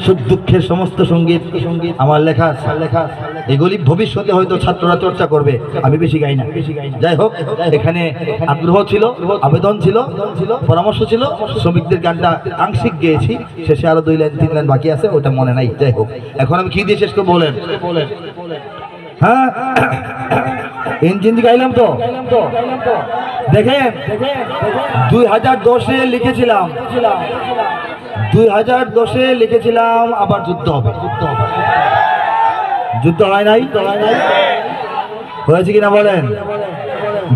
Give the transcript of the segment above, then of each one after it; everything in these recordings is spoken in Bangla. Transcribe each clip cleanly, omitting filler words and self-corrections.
সুখ দুঃখের সমস্ত সঙ্গীত আমার লেখা এগুলি ভবিষ্যতে হয়তো ছাত্ররা চর্চা করবে, আমি বেশি গাই না। যাই হোক, এখানে আগ্রহ ছিল, আবেদন ছিল, পরামর্শ ছিল, শ্রমিকদের গানটা আংশিক গেয়েছি, শেষে আরো 2 লাইন 3 লাইন বাকি আছে, ওটা মনে নাই। যাই হোক, এখন আমি কি দিয়ে শেষ করবো বলেন? হ্যাঁ, ইঞ্জিন গাইলাম তো দেখেন। 2010-এ লিখেছিলাম, 2010-এ লিখেছিলাম আবার যুদ্ধ হবে। যুদ্ধ হয় নাই? হয়েছে কিনা বলেন?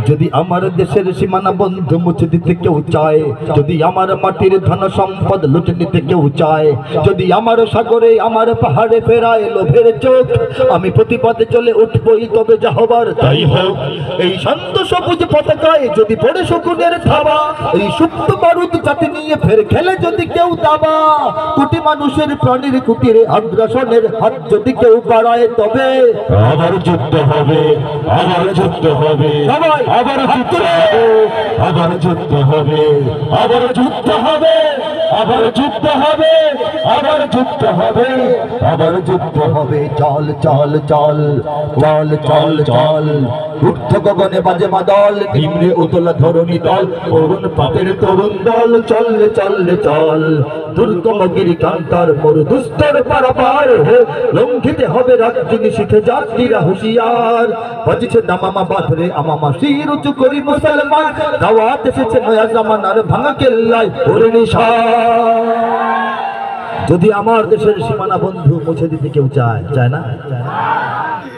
যদি আমার দেশের সীমানা বন্ধু মুছে দিতে কেউ চায়, যদি আমার মাটির ধন সম্পদ লুটে নিতে কেউ চায়, যদি আমার সাগরে আমার পাহাড়ে ফেরায় লোভের চোখ, আমি প্রতিপদে চলে উঠবই, তবে যা হবার তাই হোক। এই শান্ত সবুজ পতাকায় যদি পড়ে শকুনের থাবা, এই সুপ্ত বারুদ জাতি নিয়ে ফের খেলে যদি কেউ দাবা, কোটি মানুষের প্রাণীর কুটিরে আগ্রাসনের হাত যদি কেউ বাড়ায়, তবে আবার যুদ্ধ হবে, আবার যুদ্ধ হবে, সবাই আবার যুদ্ধ হবে, আবার যুদ্ধ হবে, আবার যুদ্ধ হবে, আবার যুদ্ধ হবে, আবার যুদ্ধ হবে, আবার যুদ্ধ হবে। চল চল চল চল চল চল, ঊর্ধ্ব গগনে বাজে মাদল, নিম্নে উতলা ধরণী দল, অরুণ পাতের তরুণ দল, চললে চললে চল। দুর্গম গিরি কান্তার মোর দুস্তর পারাপার, লঙ্ঘিতে হবে রাজ্যনি শিখে যাত্রীরা হুঁশিয়ার। বাজছে দামামা বাঁধরে আমামা, শির উঁচু করি মুসলমান, দাওয়াত এসেছে নয়া জামানার ভাঙা কেল্লায় ওরে নিশান। যদি আমার দেশের সীমানা বন্ধু মুছে দিতে কেউ চায়, চায় না?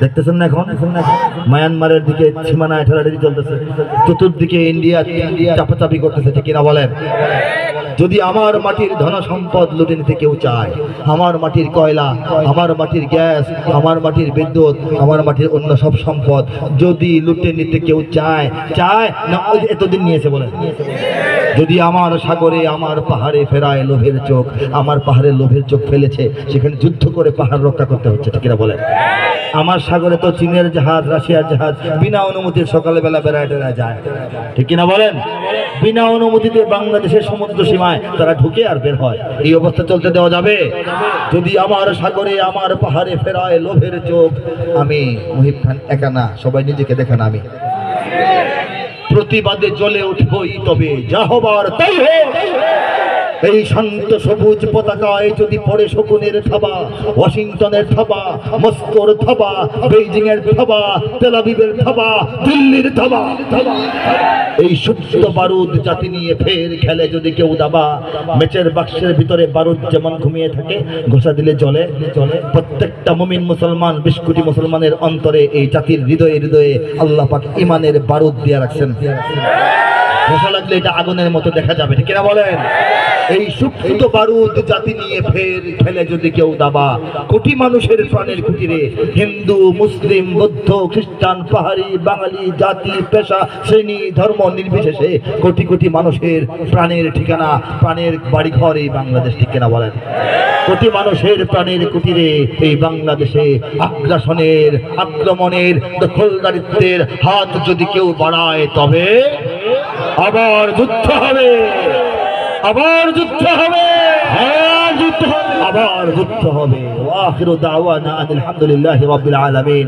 দেখতেছেন না এখন মায়ানমারের দিকে সীমানায় ঠেলাঠেলি চলতেছে, চতুর্দিকে ইন্ডিয়া চাপাচাপি করতেছে, ঠিক কিনা বলেন? যদি আমার মাটির ধন সম্পদ লুটে নিতে কেউ চায়, আমার মাটির কয়লা, আমার মাটির গ্যাস, আমার মাটির বিদ্যুৎ, আমার মাটির অন্য সব সম্পদ যদি লুটে নিতে কেউ চায়, চায় না? এতদিন নিয়েছে বলেন। যদি আমার সাগরে আমার পাহাড়ে ফেরায় লোভের চোখ, আমার পাহাড়ে লোভের চোখ ফেলেছে, সেখানে যুদ্ধ করে পাহাড় রক্ষা করতে হচ্ছে, ঠিক কিনা বলেন? আমার সাগরে তো চীনের জাহাজ, রাশিয়ার জাহাজ বিনা অনুমতির সকালে বেলা বেড়ায় টেরা যায়, ঠিক কিনা বলেন? বিনা অনুমতিতে বাংলাদেশের সমুদ্র সীমায় তারা ঢুকে আর বের হয়। এই অবস্থা চলতে দেওয়া যাবে? যদি আমার সাগরে আমার পাহাড়ে ফেরায় লোভের চোখ, আমি মুহিব খান একা না, সবাই নিজেকে দেখান, আমি প্রতিবাদে জ্বলে উঠবই, তবে যা হবার তাই হোক। এই শান্ত সবুজ পতাকায় যদি পড়ে শকুনের থাবা, ওয়াশিংটনের থাবা, মস্কোর থাবা, বেইজিং এর থাবা, তেল আবিবের থাবা, দিল্লির থাবা, এই সুপ্ত বারুদ জাতি নিয়ে ফের খেলে যদি কেউ দাবা, মেচের বাক্সের ভিতরে বারুদ যেমন ঘুমিয়ে থাকে, ঘোষা দিলে জ্বলে। প্রত্যেকটা মুমিন মুসলমান, 20 কোটি মুসলমানের অন্তরে, এই জাতির হৃদয়ে হৃদয়ে আল্লাহ পাক ইমানের বারুদ দিয়ে রাখছেন। ঘোষা লাগলে এটা আগুনের মতো দেখা যাবে, ঠিক কিনা বলেন? এই সুপ্ত বারুদ জাতি নিয়ে ফের খেলে যদি কেউ দাবা, কোটি মানুষের প্রাণের কুটিরে, হিন্দু, মুসলিম, বৌদ্ধ, খ্রিস্টান, পাহাড়ি, বাঙালি, জাতি, পেশা, শ্রেণী, ধর্ম নির্বিশেষে কোটি কোটি মানুষের প্রাণের ঠিকানা, প্রাণের বাড়িঘর এই বাংলাদেশ, ঠিক কিনা বলেন? কোটি মানুষের প্রাণের কুটিরে এই বাংলাদেশে আগ্রাসনের, আক্রমণের, দখলদারিত্বের হাত যদি কেউ বাড়ায়, তবে আবার যুদ্ধ হবে, আবার যুদ্ধ হবে, আবার যুদ্ধ হবে, আবার যুদ্ধ হবে। ওয়া আখিরু দাওয়ানা আলহামদুলিল্লাহি রাব্বিল আলামিন।